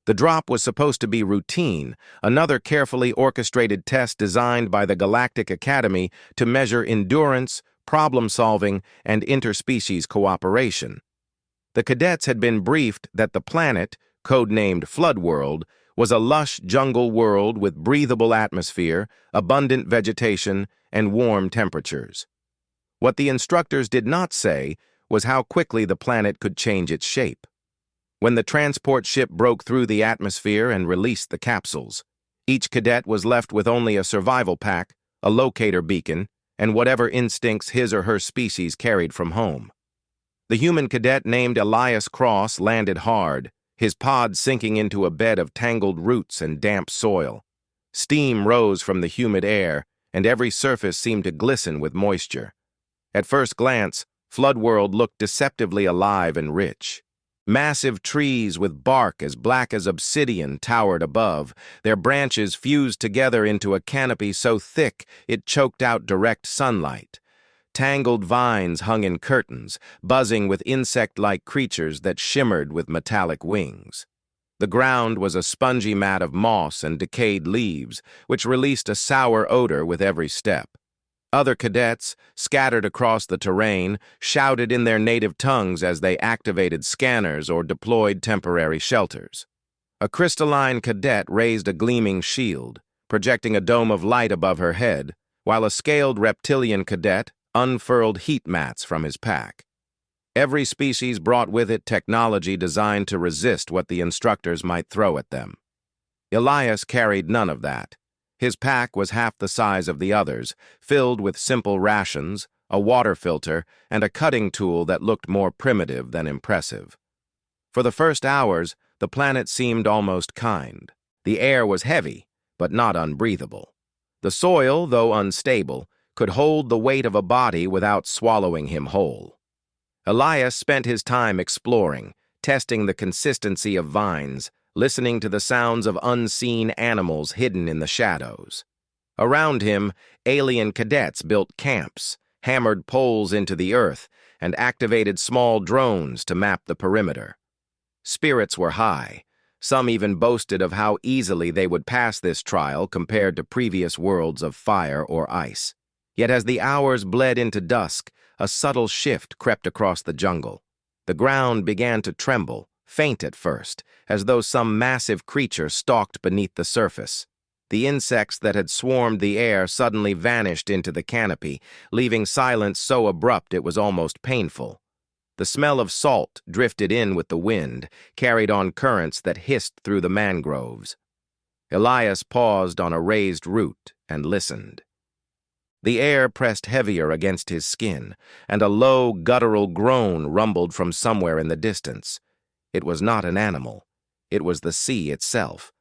The drop was supposed to be routine, another carefully orchestrated test designed by the Galactic Academy to measure endurance, problem-solving, and interspecies cooperation. The cadets had been briefed that the planet, codenamed Floodworld, was a lush jungle world with breathable atmosphere, abundant vegetation, and warm temperatures. What the instructors did not say was how quickly the planet could change its shape. When the transport ship broke through the atmosphere and released the capsules, each cadet was left with only a survival pack, a locator beacon, and whatever instincts his or her species carried from home. The human cadet named Elias Cross landed hard, his pod sinking into a bed of tangled roots and damp soil. Steam rose from the humid air, and every surface seemed to glisten with moisture. At first glance, Floodworld looked deceptively alive and rich. Massive trees with bark as black as obsidian towered above, their branches fused together into a canopy so thick it choked out direct sunlight. Tangled vines hung in curtains, buzzing with insect-like creatures that shimmered with metallic wings. The ground was a spongy mat of moss and decayed leaves, which released a sour odor with every step. Other cadets, scattered across the terrain, shouted in their native tongues as they activated scanners or deployed temporary shelters. A crystalline cadet raised a gleaming shield, projecting a dome of light above her head, while a scaled reptilian cadet unfurled heat mats from his pack. Every species brought with it technology designed to resist what the instructors might throw at them. Elias carried none of that. His pack was half the size of the others, filled with simple rations, a water filter, and a cutting tool that looked more primitive than impressive. For the first hours, the planet seemed almost kind. The air was heavy, but not unbreathable. The soil, though unstable, could hold the weight of a body without swallowing him whole. Elias spent his time exploring, testing the consistency of vines, listening to the sounds of unseen animals hidden in the shadows. Around him, alien cadets built camps, hammered poles into the earth, and activated small drones to map the perimeter. Spirits were high. Some even boasted of how easily they would pass this trial compared to previous worlds of fire or ice. Yet as the hours bled into dusk, a subtle shift crept across the jungle. The ground began to tremble, faint at first, as though some massive creature stalked beneath the surface. The insects that had swarmed the air suddenly vanished into the canopy, leaving silence so abrupt it was almost painful. The smell of salt drifted in with the wind, carried on currents that hissed through the mangroves. Elias paused on a raised root and listened. The air pressed heavier against his skin, and a low, guttural groan rumbled from somewhere in the distance. It was not an animal. It was the sea itself.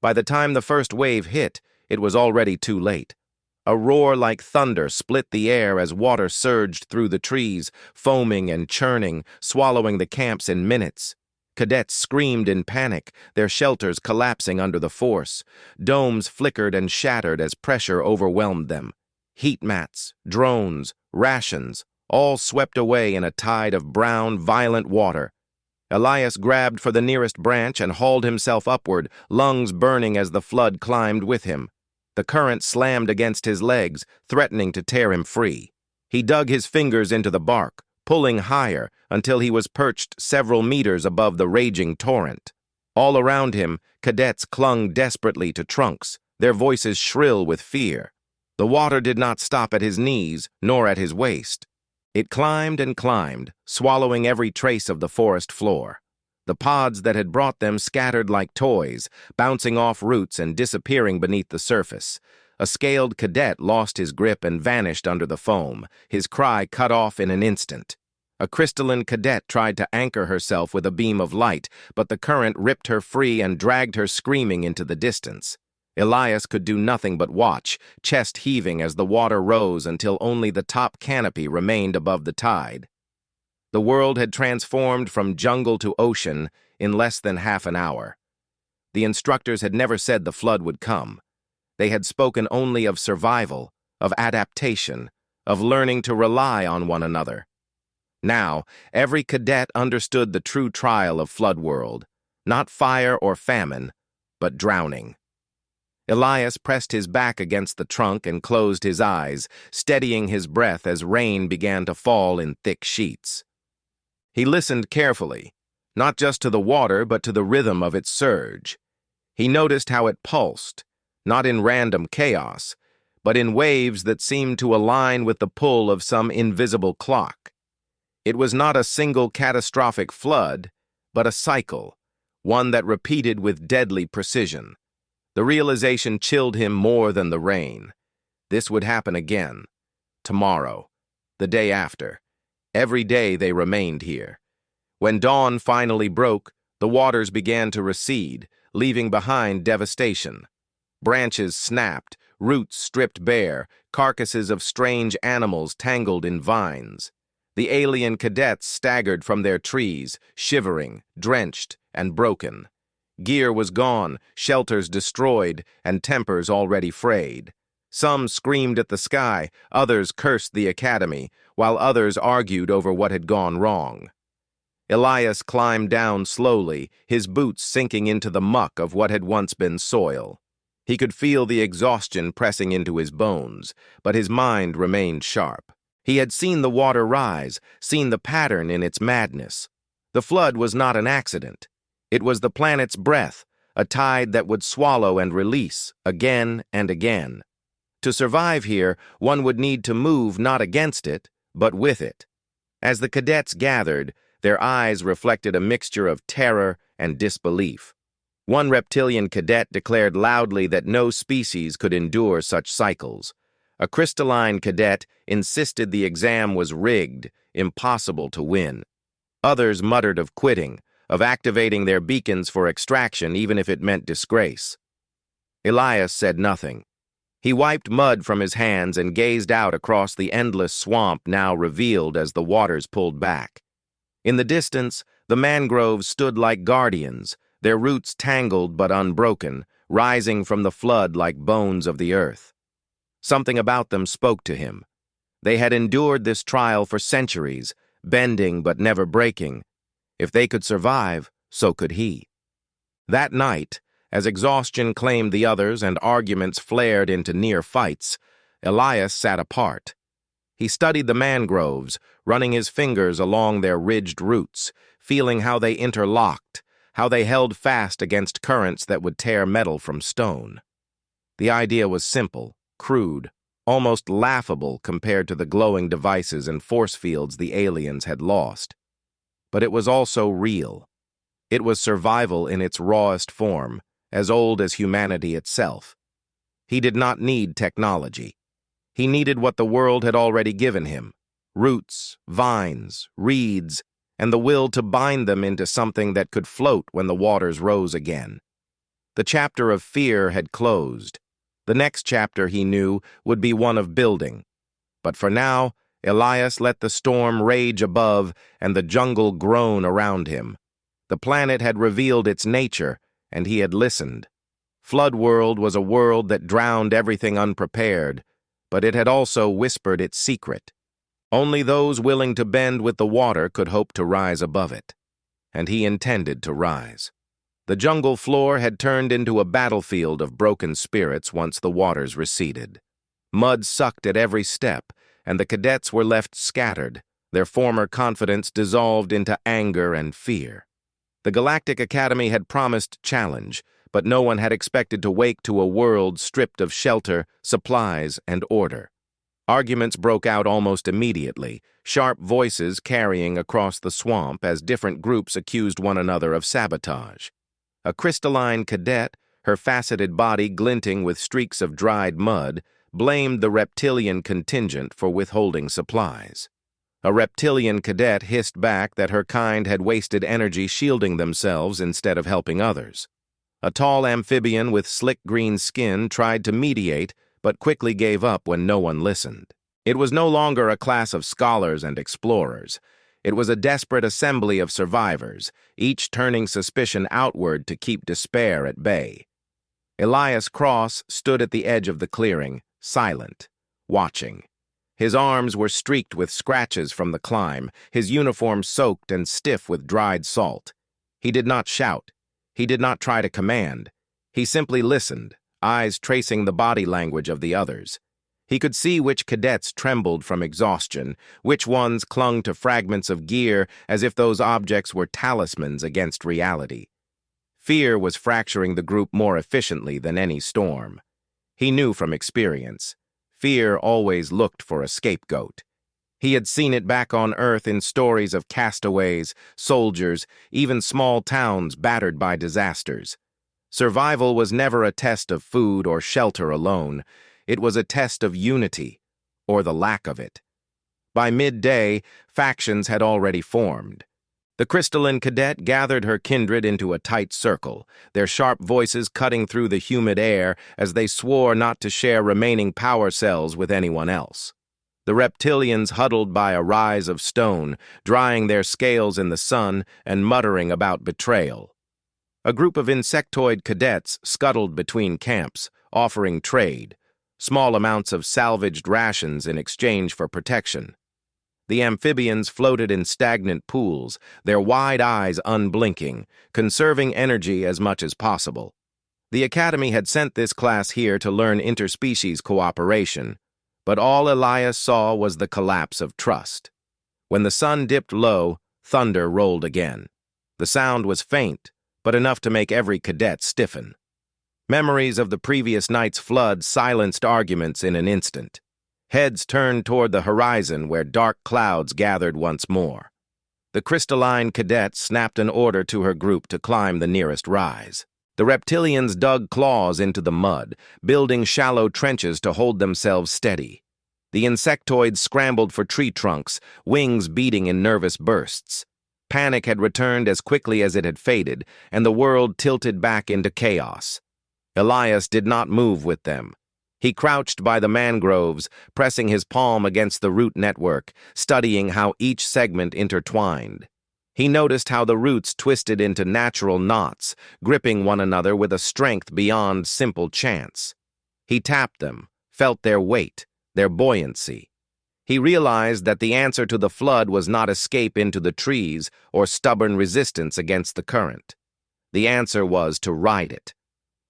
By the time the first wave hit, it was already too late. A roar like thunder split the air as water surged through the trees, foaming and churning, swallowing the camps in minutes. Cadets screamed in panic, their shelters collapsing under the force. Domes flickered and shattered as pressure overwhelmed them. Heat mats, drones, rations, all swept away in a tide of brown, violent water. Elias grabbed for the nearest branch and hauled himself upward, lungs burning as the flood climbed with him. The current slammed against his legs, threatening to tear him free. He dug his fingers into the bark, pulling higher until he was perched several meters above the raging torrent. All around him, cadets clung desperately to trunks, their voices shrill with fear. The water did not stop at his knees, nor at his waist. It climbed and climbed, swallowing every trace of the forest floor. The pods that had brought them scattered like toys, bouncing off roots and disappearing beneath the surface. A scaled cadet lost his grip and vanished under the foam, his cry cut off in an instant. A crystalline cadet tried to anchor herself with a beam of light, but the current ripped her free and dragged her screaming into the distance. Elias could do nothing but watch, chest heaving as the water rose until only the top canopy remained above the tide. The world had transformed from jungle to ocean in less than half an hour. The instructors had never said the flood would come. They had spoken only of survival, of adaptation, of learning to rely on one another. Now, every cadet understood the true trial of Floodworld. Not fire or famine, but drowning. Elias pressed his back against the trunk and closed his eyes, steadying his breath as rain began to fall in thick sheets. He listened carefully, not just to the water but to the rhythm of its surge. He noticed how it pulsed, not in random chaos, but in waves that seemed to align with the pull of some invisible clock. It was not a single catastrophic flood, but a cycle, one that repeated with deadly precision. The realization chilled him more than the rain. This would happen again. Tomorrow. The day after. Every day they remained here. When dawn finally broke, the waters began to recede, leaving behind devastation. Branches snapped, roots stripped bare, carcasses of strange animals tangled in vines. The alien cadets staggered from their trees, shivering, drenched, and broken. Gear was gone, shelters destroyed, and tempers already frayed. Some screamed at the sky, others cursed the academy, while others argued over what had gone wrong. Elias climbed down slowly, his boots sinking into the muck of what had once been soil. He could feel the exhaustion pressing into his bones, but his mind remained sharp. He had seen the water rise, seen the pattern in its madness. The flood was not an accident. It was the planet's breath, a tide that would swallow and release, again and again. To survive here, one would need to move not against it, but with it. As the cadets gathered, their eyes reflected a mixture of terror and disbelief. One reptilian cadet declared loudly that no species could endure such cycles. A crystalline cadet insisted the exam was rigged, impossible to win. Others muttered of quitting, of activating their beacons for extraction even if it meant disgrace. Elias said nothing. He wiped mud from his hands and gazed out across the endless swamp now revealed as the waters pulled back. In the distance, the mangroves stood like guardians, their roots tangled but unbroken, rising from the flood like bones of the earth. Something about them spoke to him. They had endured this trial for centuries, bending but never breaking. If they could survive, so could he. That night, as exhaustion claimed the others and arguments flared into near fights, Elias sat apart. He studied the mangroves, running his fingers along their ridged roots, feeling how they interlocked, how they held fast against currents that would tear metal from stone. The idea was simple, crude, almost laughable compared to the glowing devices and force fields the aliens had lost. But it was also real. It was survival in its rawest form, as old as humanity itself. He did not need technology. He needed what the world had already given him: roots, vines, reeds, and the will to bind them into something that could float when the waters rose again. The chapter of fear had closed. The next chapter, he knew, would be one of building. But for now, Elias let the storm rage above and the jungle groan around him. The planet had revealed its nature, and he had listened. Floodworld was a world that drowned everything unprepared, but it had also whispered its secret. Only those willing to bend with the water could hope to rise above it. And he intended to rise. The jungle floor had turned into a battlefield of broken spirits once the waters receded. Mud sucked at every step, and the cadets were left scattered, their former confidence dissolved into anger and fear. The Galactic Academy had promised challenge, but no one had expected to wake to a world stripped of shelter, supplies, and order. Arguments broke out almost immediately, sharp voices carrying across the swamp as different groups accused one another of sabotage. A crystalline cadet, her faceted body glinting with streaks of dried mud, blamed the reptilian contingent for withholding supplies. A reptilian cadet hissed back that her kind had wasted energy shielding themselves instead of helping others. A tall amphibian with slick green skin tried to mediate, but quickly gave up when no one listened. It was no longer a class of scholars and explorers. It was a desperate assembly of survivors, each turning suspicion outward to keep despair at bay. Elias Cross stood at the edge of the clearing, silent, watching. His arms were streaked with scratches from the climb, his uniform soaked and stiff with dried salt. He did not shout. He did not try to command. He simply listened, eyes tracing the body language of the others. He could see which cadets trembled from exhaustion, which ones clung to fragments of gear as if those objects were talismans against reality. Fear was fracturing the group more efficiently than any storm. He knew from experience. Fear always looked for a scapegoat. He had seen it back on Earth in stories of castaways, soldiers, even small towns battered by disasters. Survival was never a test of food or shelter alone. It was a test of unity, or the lack of it. By midday, factions had already formed. The crystalline cadet gathered her kindred into a tight circle, their sharp voices cutting through the humid air as they swore not to share remaining power cells with anyone else. The reptilians huddled by a rise of stone, drying their scales in the sun and muttering about betrayal. A group of insectoid cadets scuttled between camps, offering trade, small amounts of salvaged rations in exchange for protection. The amphibians floated in stagnant pools, their wide eyes unblinking, conserving energy as much as possible. The Academy had sent this class here to learn interspecies cooperation, but all Elias saw was the collapse of trust. When the sun dipped low, thunder rolled again. The sound was faint, but enough to make every cadet stiffen. Memories of the previous night's flood silenced arguments in an instant. Heads turned toward the horizon where dark clouds gathered once more. The crystalline cadet snapped an order to her group to climb the nearest rise. The reptilians dug claws into the mud, building shallow trenches to hold themselves steady. The insectoids scrambled for tree trunks, wings beating in nervous bursts. Panic had returned as quickly as it had faded, and the world tilted back into chaos. Elias did not move with them. He crouched by the mangroves, pressing his palm against the root network, studying how each segment intertwined. He noticed how the roots twisted into natural knots, gripping one another with a strength beyond simple chance. He tapped them, felt their weight, their buoyancy. He realized that the answer to the flood was not escape into the trees or stubborn resistance against the current. The answer was to ride it.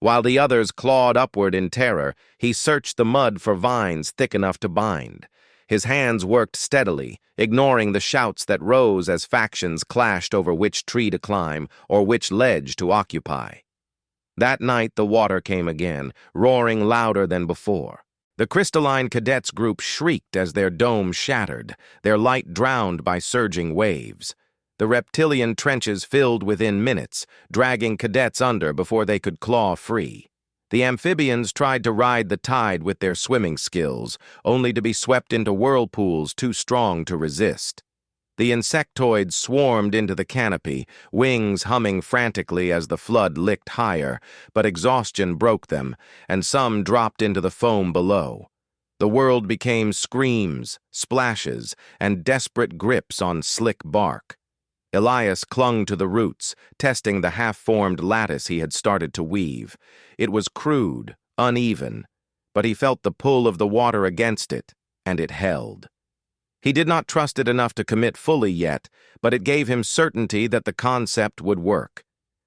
While the others clawed upward in terror, he searched the mud for vines thick enough to bind. His hands worked steadily, ignoring the shouts that rose as factions clashed over which tree to climb or which ledge to occupy. That night the water came again, roaring louder than before. The crystalline cadets group shrieked as their dome shattered, their light drowned by surging waves. The reptilian trenches filled within minutes, dragging cadets under before they could claw free. The amphibians tried to ride the tide with their swimming skills, only to be swept into whirlpools too strong to resist. The insectoids swarmed into the canopy, wings humming frantically as the flood licked higher, but exhaustion broke them, and some dropped into the foam below. The world became screams, splashes, and desperate grips on slick bark. Elias clung to the roots, testing the half-formed lattice he had started to weave. It was crude, uneven, but he felt the pull of the water against it, and it held. He did not trust it enough to commit fully yet, but it gave him certainty that the concept would work.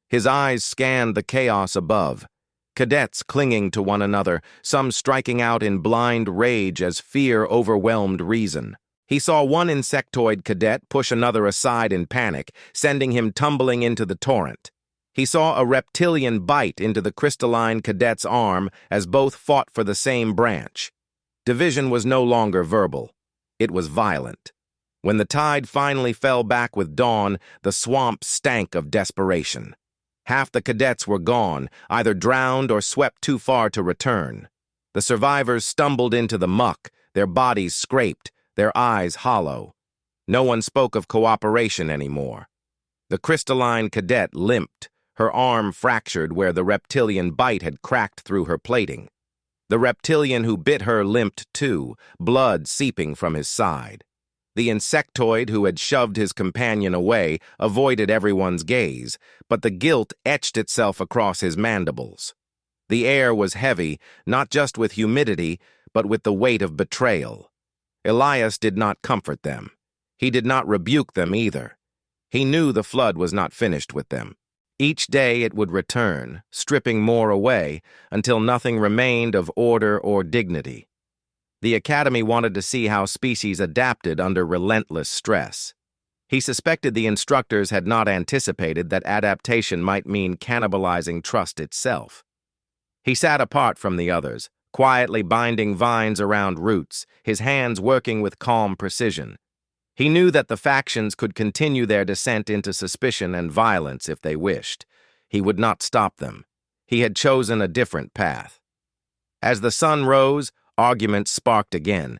His eyes scanned the chaos above, cadets clinging to one another, some striking out in blind rage as fear overwhelmed reason. He saw one insectoid cadet push another aside in panic, sending him tumbling into the torrent. He saw a reptilian bite into the crystalline cadet's arm as both fought for the same branch. Division was no longer verbal. It was violent. When the tide finally fell back with dawn, the swamp stank of desperation. Half the cadets were gone, either drowned or swept too far to return. The survivors stumbled into the muck, their bodies scraped, their eyes hollow. No one spoke of cooperation anymore. The crystalline cadet limped, her arm fractured where the reptilian bite had cracked through her plating. The reptilian who bit her limped too, blood seeping from his side. The insectoid who had shoved his companion away avoided everyone's gaze, but the guilt etched itself across his mandibles. The air was heavy, not just with humidity, but with the weight of betrayal. Elias did not comfort them. He did not rebuke them either. He knew the flood was not finished with them. Each day it would return, stripping more away, until nothing remained of order or dignity. The Academy wanted to see how species adapted under relentless stress. He suspected the instructors had not anticipated that adaptation might mean cannibalizing trust itself. He sat apart from the others, quietly binding vines around roots, his hands working with calm precision. He knew that the factions could continue their descent into suspicion and violence if they wished. He would not stop them. He had chosen a different path. As the sun rose, arguments sparked again.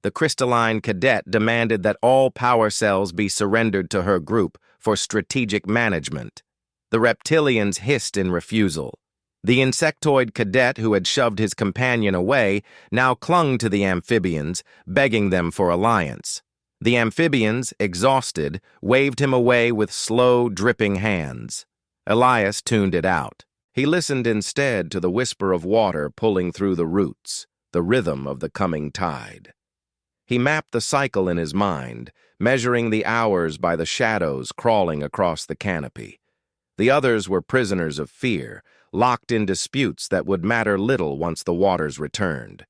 The crystalline cadet demanded that all power cells be surrendered to her group for strategic management. The reptilians hissed in refusal. The insectoid cadet who had shoved his companion away now clung to the amphibians, begging them for alliance. The amphibians, exhausted, waved him away with slow, dripping hands. Elias tuned it out. He listened instead to the whisper of water pulling through the roots, the rhythm of the coming tide. He mapped the cycle in his mind, measuring the hours by the shadows crawling across the canopy. The others were prisoners of fear, locked in disputes that would matter little once the waters returned.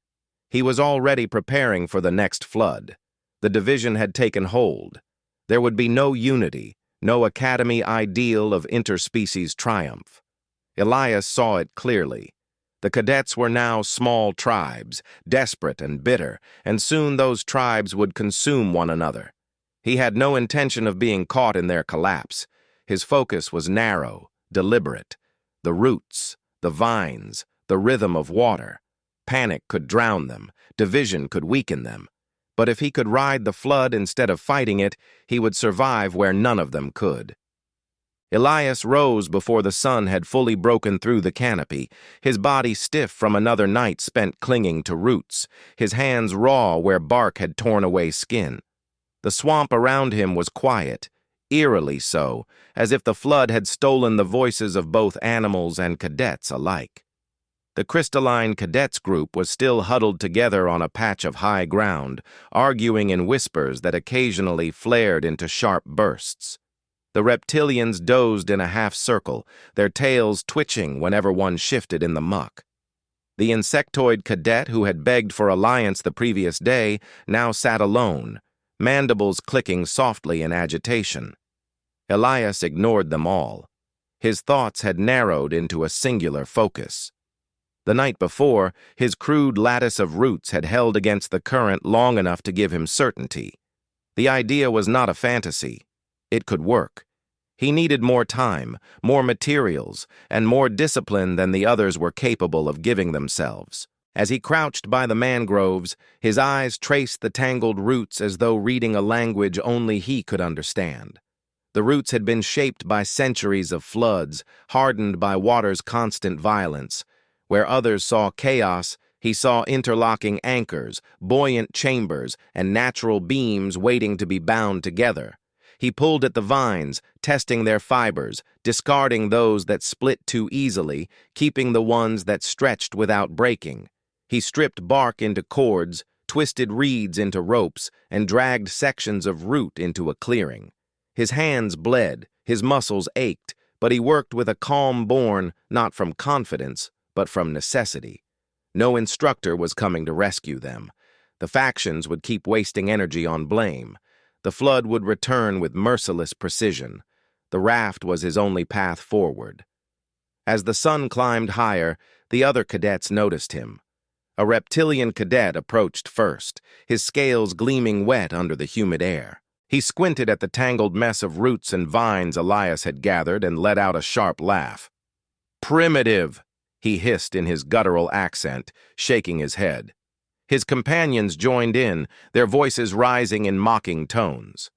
He was already preparing for the next flood. The division had taken hold. There would be no unity, no academy ideal of interspecies triumph. Elias saw it clearly. The cadets were now small tribes, desperate and bitter, and soon those tribes would consume one another. He had no intention of being caught in their collapse. His focus was narrow, deliberate. The roots, the vines, the rhythm of water. Panic could drown them, division could weaken them. But if he could ride the flood instead of fighting it, he would survive where none of them could. Elias rose before the sun had fully broken through the canopy, his body stiff from another night spent clinging to roots, his hands raw where bark had torn away skin. The swamp around him was quiet, eerily so, as if the flood had stolen the voices of both animals and cadets alike. The crystalline cadets group was still huddled together on a patch of high ground, arguing in whispers that occasionally flared into sharp bursts. The reptilians dozed in a half-circle, their tails twitching whenever one shifted in the muck. The insectoid cadet who had begged for alliance the previous day now sat alone, mandibles clicking softly in agitation. Elias ignored them all. His thoughts had narrowed into a singular focus. The night before, his crude lattice of roots had held against the current long enough to give him certainty. The idea was not a fantasy. It could work. He needed more time, more materials, and more discipline than the others were capable of giving themselves. As he crouched by the mangroves, his eyes traced the tangled roots as though reading a language only he could understand. The roots had been shaped by centuries of floods, hardened by water's constant violence. Where others saw chaos, he saw interlocking anchors, buoyant chambers, and natural beams waiting to be bound together. He pulled at the vines, testing their fibers, discarding those that split too easily, keeping the ones that stretched without breaking. He stripped bark into cords, twisted reeds into ropes, and dragged sections of root into a clearing. His hands bled, his muscles ached, but he worked with a calm born not from confidence, but from necessity. No instructor was coming to rescue them. The factions would keep wasting energy on blame. The flood would return with merciless precision. The raft was his only path forward. As the sun climbed higher, the other cadets noticed him. A reptilian cadet approached first, his scales gleaming wet under the humid air. He squinted at the tangled mess of roots and vines Elias had gathered and let out a sharp laugh. "Primitive," he hissed in his guttural accent, shaking his head. His companions joined in, their voices rising in mocking tones.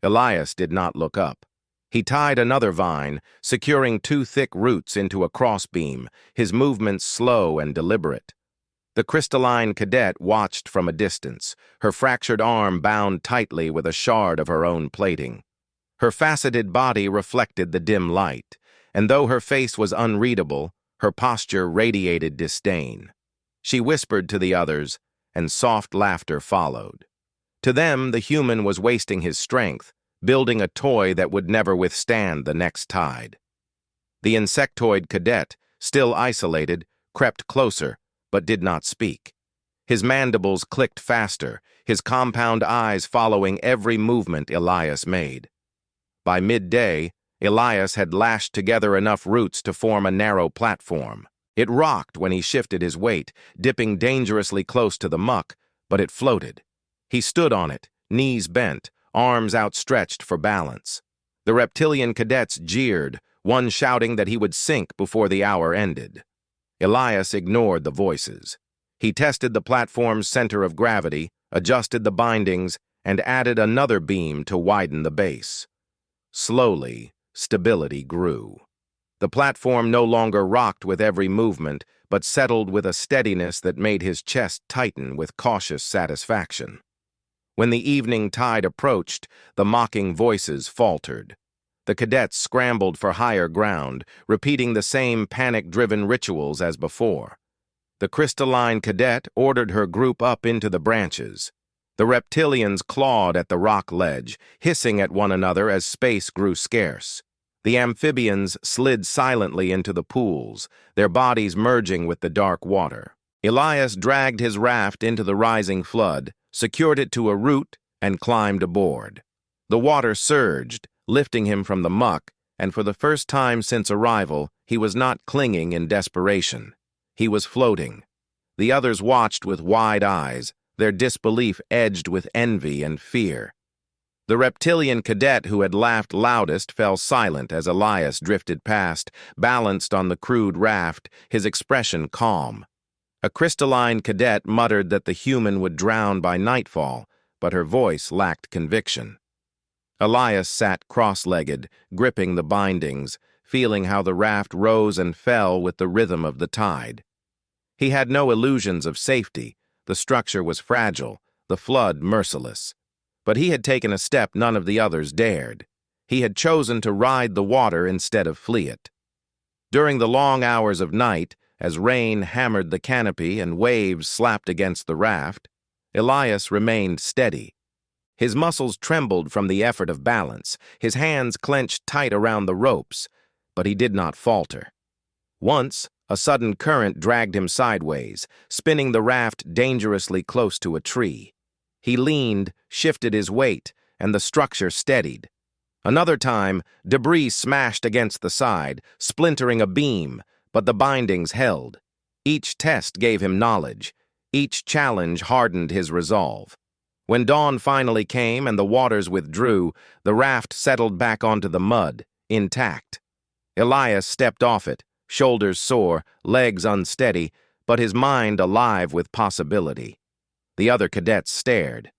Elias did not look up. He tied another vine, securing 2 thick roots into a crossbeam, his movements slow and deliberate. The crystalline cadet watched from a distance, her fractured arm bound tightly with a shard of her own plating. Her faceted body reflected the dim light, and though her face was unreadable, her posture radiated disdain. She whispered to the others, and soft laughter followed. To them, the human was wasting his strength, building a toy that would never withstand the next tide. The insectoid cadet, still isolated, crept closer, but did not speak. His mandibles clicked faster, his compound eyes following every movement Elias made. By midday, Elias had lashed together enough roots to form a narrow platform. It rocked when he shifted his weight, dipping dangerously close to the muck, but it floated. He stood on it, knees bent, arms outstretched for balance. The reptilian cadets jeered, one shouting that he would sink before the hour ended. Elias ignored the voices. He tested the platform's center of gravity, adjusted the bindings, and added another beam to widen the base. Slowly, stability grew. The platform no longer rocked with every movement, but settled with a steadiness that made his chest tighten with cautious satisfaction. When the evening tide approached, the mocking voices faltered. The cadets scrambled for higher ground, repeating the same panic-driven rituals as before. The crystalline cadet ordered her group up into the branches. The reptilians clawed at the rock ledge, hissing at one another as space grew scarce. The amphibians slid silently into the pools, their bodies merging with the dark water. Elias dragged his raft into the rising flood, secured it to a root, and climbed aboard. The water surged, lifting him from the muck, and for the first time since arrival, he was not clinging in desperation. He was floating. The others watched with wide eyes, their disbelief edged with envy and fear. The reptilian cadet who had laughed loudest fell silent as Elias drifted past, balanced on the crude raft, his expression calm. A crystalline cadet muttered that the human would drown by nightfall, but her voice lacked conviction. Elias sat cross-legged, gripping the bindings, feeling how the raft rose and fell with the rhythm of the tide. He had no illusions of safety. The structure was fragile, the flood merciless. But he had taken a step none of the others dared. He had chosen to ride the water instead of flee it. During the long hours of night, as rain hammered the canopy and waves slapped against the raft, Elias remained steady. His muscles trembled from the effort of balance, his hands clenched tight around the ropes, but he did not falter. Once, a sudden current dragged him sideways, spinning the raft dangerously close to a tree. He leaned, shifted his weight, and the structure steadied. Another time, debris smashed against the side, splintering a beam, but the bindings held. Each test gave him knowledge. Each challenge hardened his resolve. When dawn finally came and the waters withdrew, the raft settled back onto the mud, intact. Elias stepped off it, shoulders sore, legs unsteady, but his mind alive with possibility. The other cadets stared.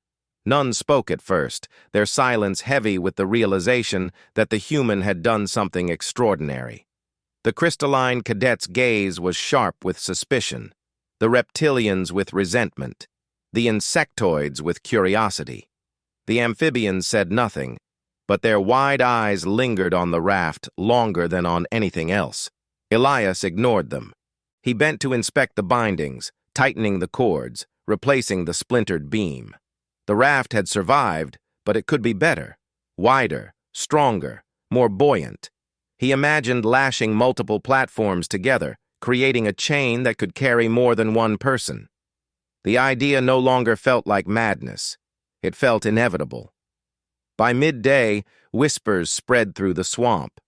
None spoke at first, their silence heavy with the realization that the human had done something extraordinary. The crystalline cadet's gaze was sharp with suspicion, the reptilians with resentment, the insectoids with curiosity. The amphibians said nothing, but their wide eyes lingered on the raft longer than on anything else. Elias ignored them. He bent to inspect the bindings, tightening the cords, replacing the splintered beam. The raft had survived, but it could be better, wider, stronger, more buoyant. He imagined lashing multiple platforms together, creating a chain that could carry more than one person. The idea no longer felt like madness. It felt inevitable. By midday, whispers spread through the swamp.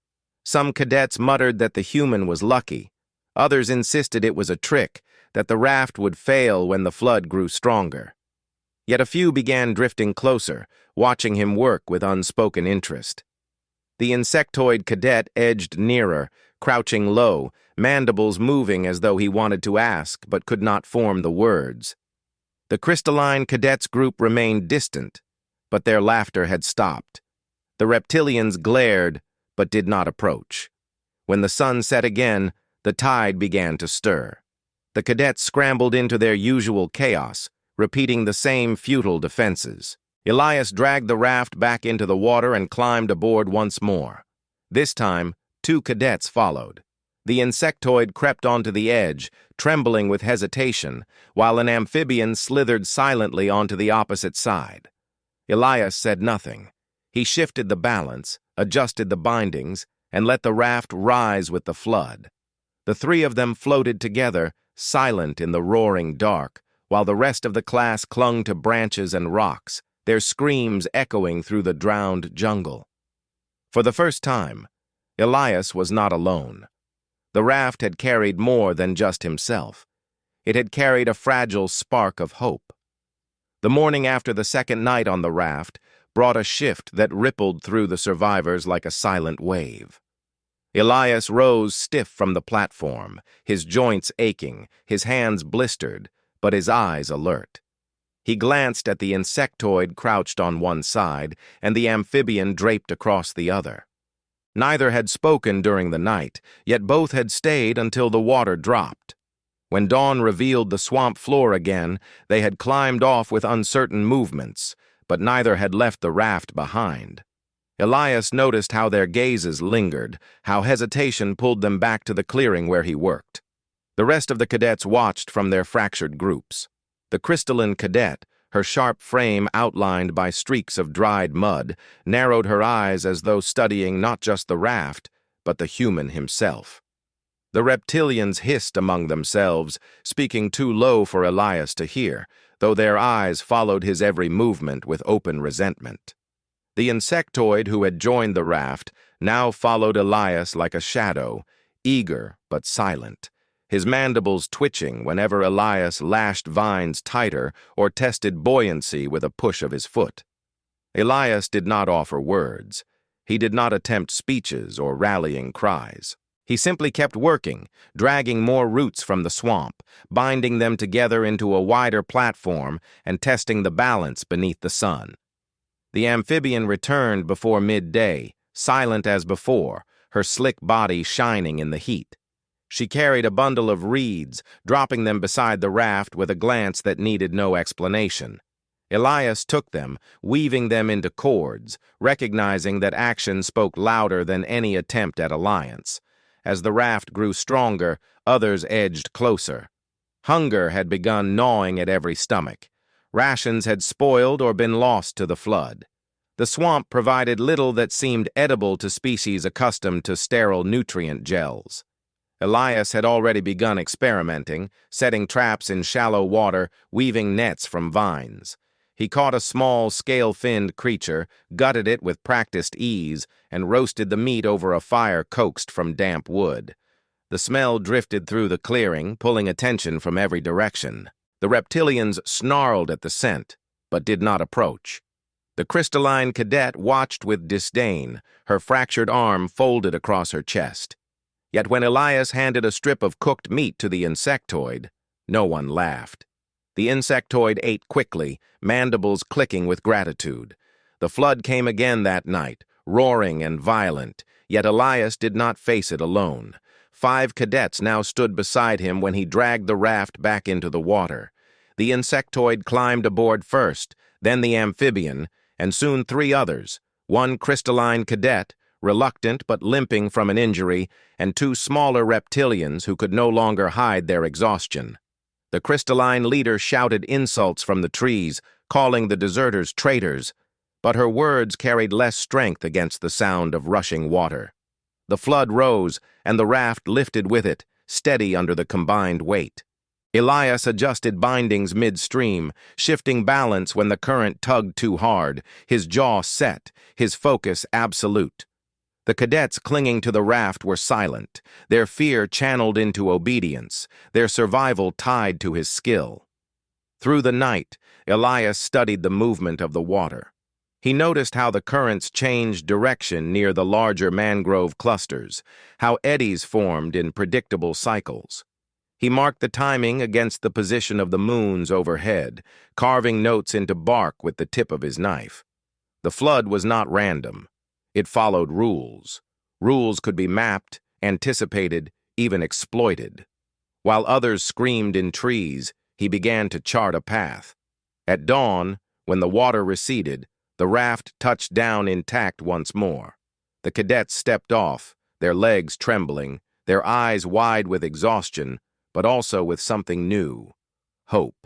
Some cadets muttered that the human was lucky. Others insisted it was a trick, that the raft would fail when the flood grew stronger. Yet a few began drifting closer, watching him work with unspoken interest. The insectoid cadet edged nearer, crouching low, mandibles moving as though he wanted to ask but could not form the words. The crystalline cadets group remained distant, but their laughter had stopped. The reptilians glared, but did not approach. When the sun set again, the tide began to stir. The cadets scrambled into their usual chaos, repeating the same futile defenses. Elias dragged the raft back into the water and climbed aboard once more. This time, 2 cadets followed. The insectoid crept onto the edge, trembling with hesitation, while an amphibian slithered silently onto the opposite side. Elias said nothing. He shifted the balance, adjusted the bindings, and let the raft rise with the flood. The three of them floated together, silent in the roaring dark, while the rest of the class clung to branches and rocks, their screams echoing through the drowned jungle. For the first time, Elias was not alone. The raft had carried more than just himself. It had carried a fragile spark of hope. The morning after the second night on the raft brought a shift that rippled through the survivors like a silent wave. Elias rose stiff from the platform, his joints aching, his hands blistered, but his eyes alert. He glanced at the insectoid crouched on one side and the amphibian draped across the other. Neither had spoken during the night, yet both had stayed until the water dropped. When dawn revealed the swamp floor again, they had climbed off with uncertain movements, but neither had left the raft behind. Elias noticed how their gazes lingered, how hesitation pulled them back to the clearing where he worked. The rest of the cadets watched from their fractured groups. The crystalline cadet, her sharp frame outlined by streaks of dried mud, narrowed her eyes as though studying not just the raft, but the human himself. The reptilians hissed among themselves, speaking too low for Elias to hear, though their eyes followed his every movement with open resentment. The insectoid who had joined the raft now followed Elias like a shadow, eager but silent, his mandibles twitching whenever Elias lashed vines tighter or tested buoyancy with a push of his foot. Elias did not offer words. He did not attempt speeches or rallying cries. He simply kept working, dragging more roots from the swamp, binding them together into a wider platform and testing the balance beneath the sun. The amphibian returned before midday, silent as before, her slick body shining in the heat. She carried a bundle of reeds, dropping them beside the raft with a glance that needed no explanation. Elias took them, weaving them into cords, recognizing that action spoke louder than any attempt at alliance. As the raft grew stronger, others edged closer. Hunger had begun gnawing at every stomach. Rations had spoiled or been lost to the flood. The swamp provided little that seemed edible to species accustomed to sterile nutrient gels. Elias had already begun experimenting, setting traps in shallow water, weaving nets from vines. He caught a small, scale-finned creature, gutted it with practiced ease, and roasted the meat over a fire coaxed from damp wood. The smell drifted through the clearing, pulling attention from every direction. The reptilians snarled at the scent, but did not approach. The crystalline cadet watched with disdain, her fractured arm folded across her chest. Yet when Elias handed a strip of cooked meat to the insectoid, no one laughed. The insectoid ate quickly, mandibles clicking with gratitude. The flood came again that night, roaring and violent, yet Elias did not face it alone. 5 cadets now stood beside him when he dragged the raft back into the water. The insectoid climbed aboard first, then the amphibian, and soon 3 others, 1 crystalline cadet, reluctant but limping from an injury, and 2 smaller reptilians who could no longer hide their exhaustion. The crystalline leader shouted insults from the trees, calling the deserters traitors, but her words carried less strength against the sound of rushing water. The flood rose, and the raft lifted with it, steady under the combined weight. Elias adjusted bindings midstream, shifting balance when the current tugged too hard, his jaw set, his focus absolute. The cadets clinging to the raft were silent, their fear channeled into obedience, their survival tied to his skill. Through the night, Elias studied the movement of the water. He noticed how the currents changed direction near the larger mangrove clusters, how eddies formed in predictable cycles. He marked the timing against the position of the moons overhead, carving notes into bark with the tip of his knife. The flood was not random. It followed rules. Rules could be mapped, anticipated, even exploited. While others screamed in trees, he began to chart a path. At dawn, when the water receded, the raft touched down intact once more. The cadets stepped off, their legs trembling, their eyes wide with exhaustion, but also with something new: hope.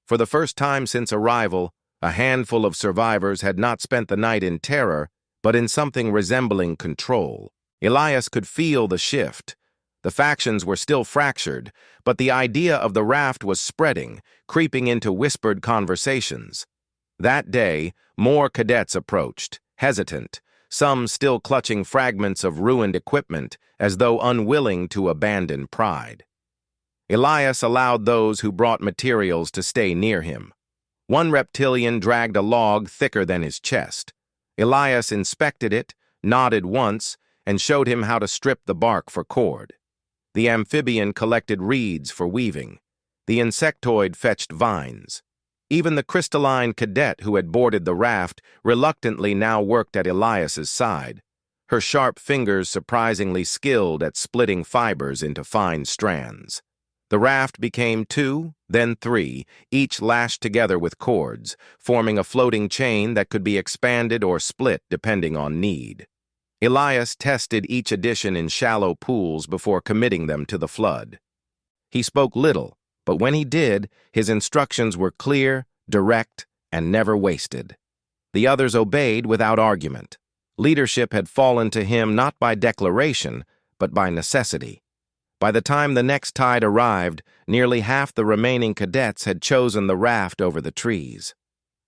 For the first time since arrival, a handful of survivors had not spent the night in terror, but in something resembling control. Elias could feel the shift. The factions were still fractured, but the idea of the raft was spreading, creeping into whispered conversations. That day, more cadets approached, hesitant, some still clutching fragments of ruined equipment as though unwilling to abandon pride. Elias allowed those who brought materials to stay near him. One reptilian dragged a log thicker than his chest. Elias inspected it, nodded once, and showed him how to strip the bark for cord. The amphibian collected reeds for weaving. The insectoid fetched vines. Even the crystalline cadet who had boarded the raft reluctantly now worked at Elias's side, her sharp fingers surprisingly skilled at splitting fibers into fine strands. The raft became 2, then 3, each lashed together with cords, forming a floating chain that could be expanded or split depending on need. Elias tested each addition in shallow pools before committing them to the flood. He spoke little, but when he did, his instructions were clear, direct, and never wasted. The others obeyed without argument. Leadership had fallen to him not by declaration, but by necessity. By the time the next tide arrived, nearly half the remaining cadets had chosen the raft over the trees.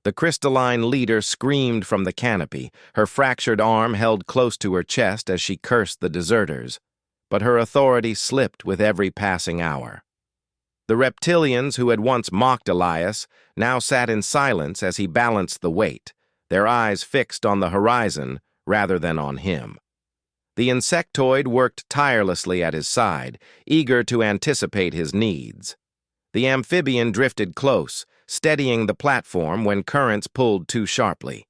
The crystalline leader screamed from the canopy, her fractured arm held close to her chest as she cursed the deserters. But her authority slipped with every passing hour. The reptilians who had once mocked Elias now sat in silence as he balanced the weight, their eyes fixed on the horizon rather than on him. The insectoid worked tirelessly at his side, eager to anticipate his needs. The amphibian drifted close, steadying the platform when currents pulled too sharply.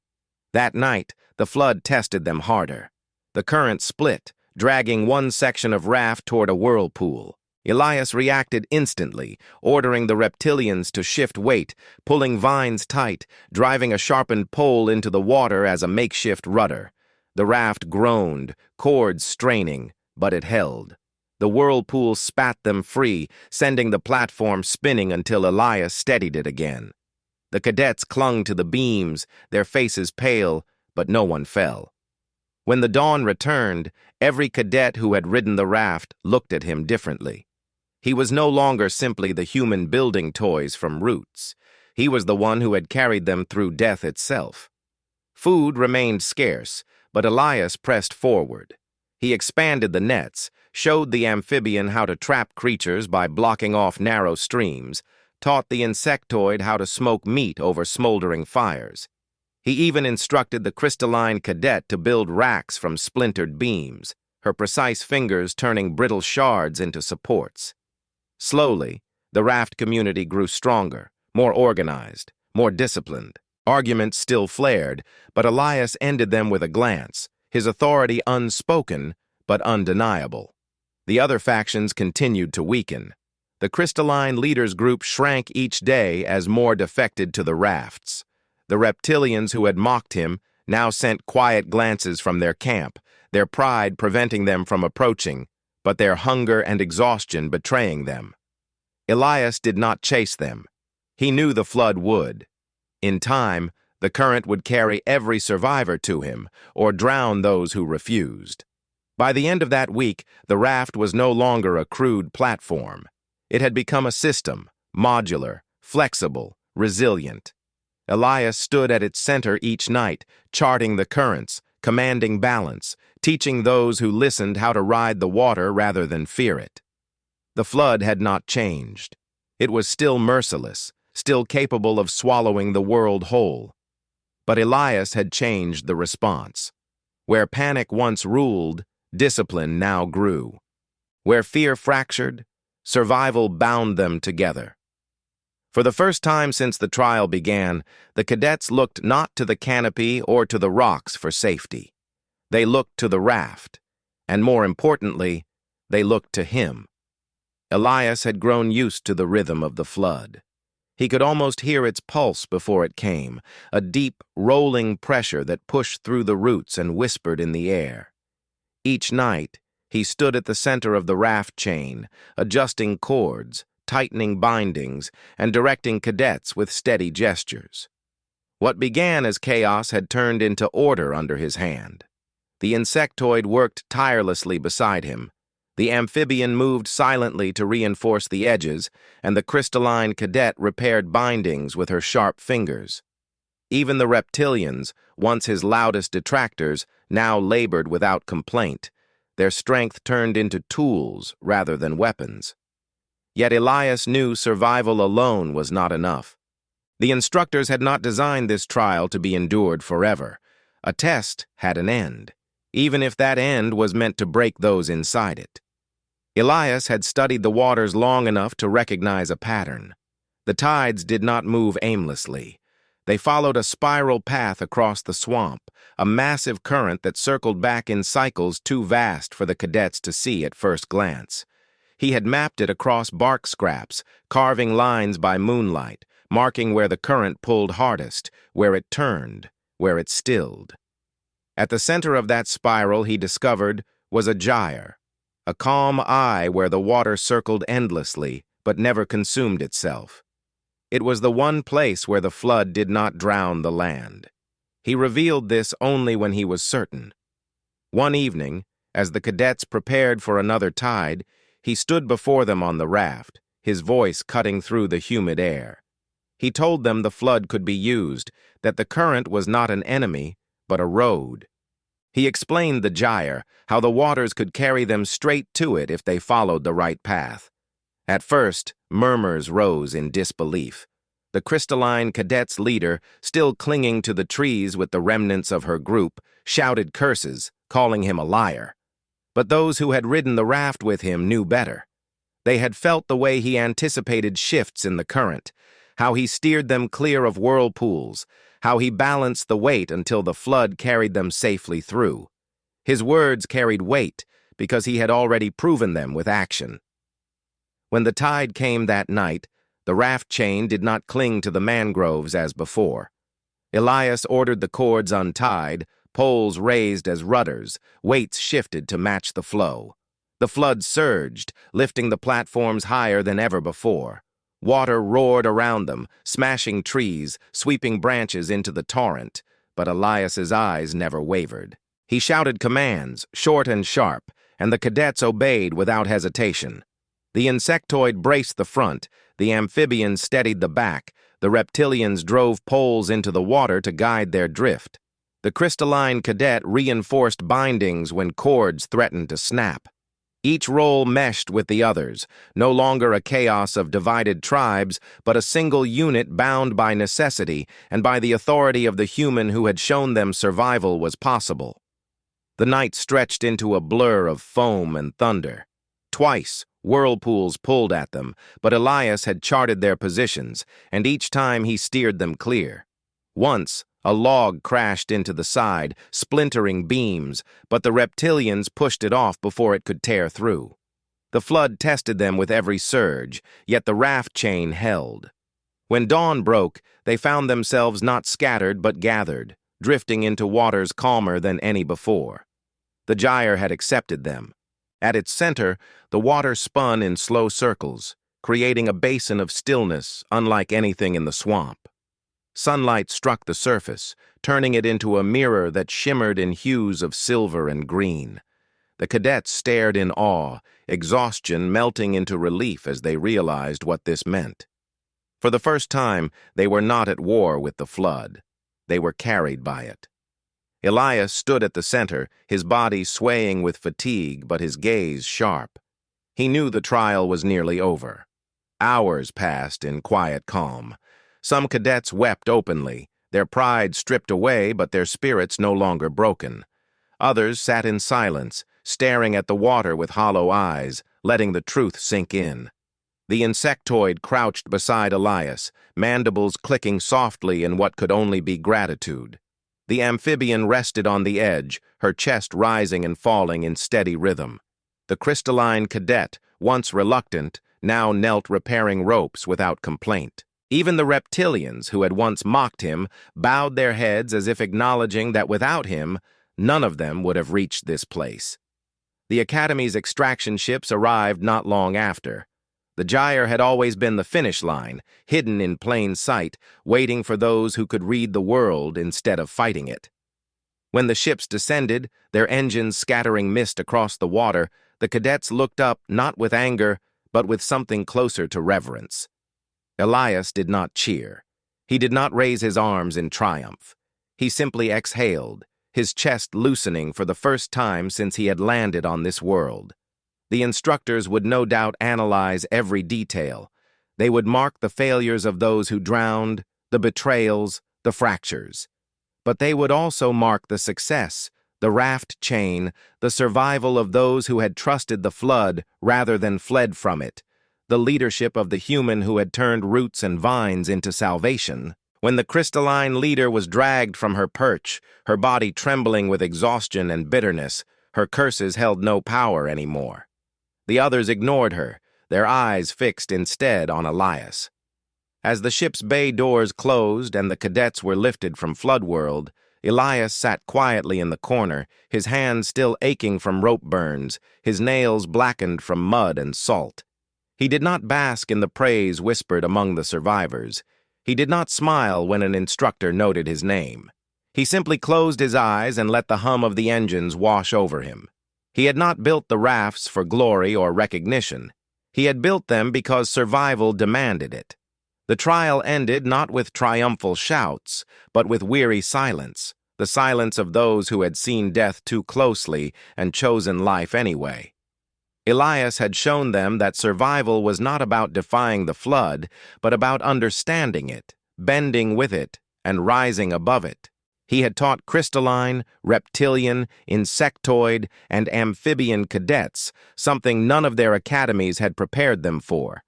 That night, the flood tested them harder. The current split, dragging one section of raft toward a whirlpool. Elias reacted instantly, ordering the reptilians to shift weight, pulling vines tight, driving a sharpened pole into the water as a makeshift rudder. The raft groaned, cords straining, but it held. The whirlpool spat them free, sending the platform spinning until Elias steadied it again. The cadets clung to the beams, their faces pale, but no one fell. When the dawn returned, every cadet who had ridden the raft looked at him differently. He was no longer simply the human building toys from Roots. He was the one who had carried them through death itself. Food remained scarce, but Elias pressed forward. He expanded the nets, showed the amphibian how to trap creatures by blocking off narrow streams, taught the insectoid how to smoke meat over smoldering fires. He even instructed the crystalline cadet to build racks from splintered beams, her precise fingers turning brittle shards into supports. Slowly, the raft community grew stronger, more organized, more disciplined. Arguments still flared, but Elias ended them with a glance, his authority unspoken but undeniable. The other factions continued to weaken. The crystalline leaders' group shrank each day as more defected to the rafts. The reptilians who had mocked him now sent quiet glances from their camp, their pride preventing them from approaching, but their hunger and exhaustion betraying them. Elias did not chase them. He knew the flood would. In time, the current would carry every survivor to him, or drown those who refused. By the end of that week, the raft was no longer a crude platform. It had become a system, modular, flexible, resilient. Elias stood at its center each night, charting the currents, commanding balance, teaching those who listened how to ride the water rather than fear it. The flood had not changed. It was still merciless, still capable of swallowing the world whole. But Elias had changed the response. Where panic once ruled, discipline now grew. Where fear fractured, survival bound them together. For the first time since the trial began, the cadets looked not to the canopy or to the rocks for safety. They looked to the raft, and more importantly, they looked to him. Elias had grown used to the rhythm of the flood. He could almost hear its pulse before it came, a deep, rolling pressure that pushed through the roots and whispered in the air. Each night, he stood at the center of the raft chain, adjusting cords, tightening bindings, and directing cadets with steady gestures. What began as chaos had turned into order under his hand. The insectoid worked tirelessly beside him. The amphibian moved silently to reinforce the edges, and the crystalline cadet repaired bindings with her sharp fingers. Even the reptilians, once his loudest detractors, now labored without complaint, their strength turned into tools rather than weapons. Yet Elias knew survival alone was not enough. The instructors had not designed this trial to be endured forever. A test had an end, even if that end was meant to break those inside it. Elias had studied the waters long enough to recognize a pattern. The tides did not move aimlessly. They followed a spiral path across the swamp, a massive current that circled back in cycles too vast for the cadets to see at first glance. He had mapped it across bark scraps, carving lines by moonlight, marking where the current pulled hardest, where it turned, where it stilled. At the center of that spiral, he discovered, was a gyre, a calm eye where the water circled endlessly but never consumed itself. It was the one place where the flood did not drown the land. He revealed this only when he was certain. One evening, as the cadets prepared for another tide, he stood before them on the raft, his voice cutting through the humid air. He told them the flood could be used, that the current was not an enemy, but a road. He explained the gyre, how the waters could carry them straight to it if they followed the right path. At first, murmurs rose in disbelief. The crystalline cadet's leader, still clinging to the trees with the remnants of her group, shouted curses, calling him a liar. But those who had ridden the raft with him knew better. They had felt the way he anticipated shifts in the current, how he steered them clear of whirlpools, how he balanced the weight until the flood carried them safely through. His words carried weight because he had already proven them with action. When the tide came that night, the raft chain did not cling to the mangroves as before. Elias ordered the cords untied, poles raised as rudders, weights shifted to match the flow. The flood surged, lifting the platforms higher than ever before. Water roared around them, smashing trees, sweeping branches into the torrent, but Elias's eyes never wavered. He shouted commands, short and sharp, and the cadets obeyed without hesitation. The insectoid braced the front, the amphibians steadied the back, the reptilians drove poles into the water to guide their drift. The crystalline cadet reinforced bindings when cords threatened to snap. Each role meshed with the others, no longer a chaos of divided tribes, but a single unit bound by necessity and by the authority of the human who had shown them survival was possible. The night stretched into a blur of foam and thunder. Twice, whirlpools pulled at them, but Elias had charted their positions, and each time he steered them clear. Once, a log crashed into the side, splintering beams, but the reptilians pushed it off before it could tear through. The flood tested them with every surge, yet the raft chain held. When dawn broke, they found themselves not scattered but gathered, drifting into waters calmer than any before. The gyre had accepted them. At its center, the water spun in slow circles, creating a basin of stillness unlike anything in the swamp. Sunlight struck the surface, turning it into a mirror that shimmered in hues of silver and green. The cadets stared in awe, exhaustion melting into relief as they realized what this meant. For the first time, they were not at war with the flood. They were carried by it. Elias stood at the center, his body swaying with fatigue but his gaze sharp. He knew the trial was nearly over. Hours passed in quiet calm. Some cadets wept openly, their pride stripped away but their spirits no longer broken. Others sat in silence, staring at the water with hollow eyes, letting the truth sink in. The insectoid crouched beside Elias, mandibles clicking softly in what could only be gratitude. The amphibian rested on the edge, her chest rising and falling in steady rhythm. The crystalline cadet, once reluctant, now knelt repairing ropes without complaint. Even the reptilians, who had once mocked him, bowed their heads as if acknowledging that without him, none of them would have reached this place. The Academy's extraction ships arrived not long after. The gyre had always been the finish line, hidden in plain sight, waiting for those who could read the world instead of fighting it. When the ships descended, their engines scattering mist across the water, the cadets looked up not with anger, but with something closer to reverence. Elias did not cheer. He did not raise his arms in triumph. He simply exhaled, his chest loosening for the first time since he had landed on this world. The instructors would no doubt analyze every detail. They would mark the failures of those who drowned, the betrayals, the fractures. But they would also mark the success, the raft chain, the survival of those who had trusted the flood rather than fled from it, the leadership of the human who had turned roots and vines into salvation. When the crystalline leader was dragged from her perch, her body trembling with exhaustion and bitterness, her curses held no power anymore. The others ignored her, their eyes fixed instead on Elias. As the ship's bay doors closed and the cadets were lifted from Floodworld, Elias sat quietly in the corner, his hands still aching from rope burns, his nails blackened from mud and salt. He did not bask in the praise whispered among the survivors. He did not smile when an instructor noted his name. He simply closed his eyes and let the hum of the engines wash over him. He had not built the rafts for glory or recognition. He had built them because survival demanded it. The trial ended not with triumphal shouts, but with weary silence, the silence of those who had seen death too closely and chosen life anyway. Elias had shown them that survival was not about defying the flood, but about understanding it, bending with it, and rising above it. He had taught crystalline, reptilian, insectoid, and amphibian cadets something none of their academies had prepared them for,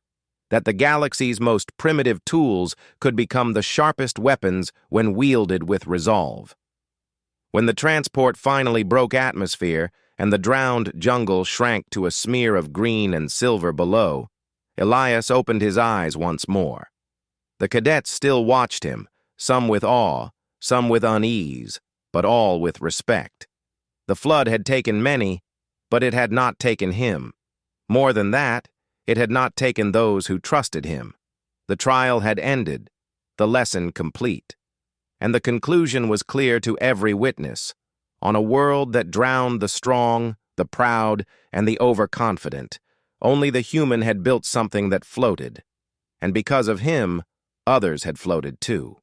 that the galaxy's most primitive tools could become the sharpest weapons when wielded with resolve. When the transport finally broke atmosphere and the drowned jungle shrank to a smear of green and silver below, Elias opened his eyes once more. The cadets still watched him, some with awe, some with unease, but all with respect. The flood had taken many, but it had not taken him. More than that, it had not taken those who trusted him. The trial had ended, the lesson complete. And the conclusion was clear to every witness. On a world that drowned the strong, the proud, and the overconfident, only the human had built something that floated. And because of him, others had floated too.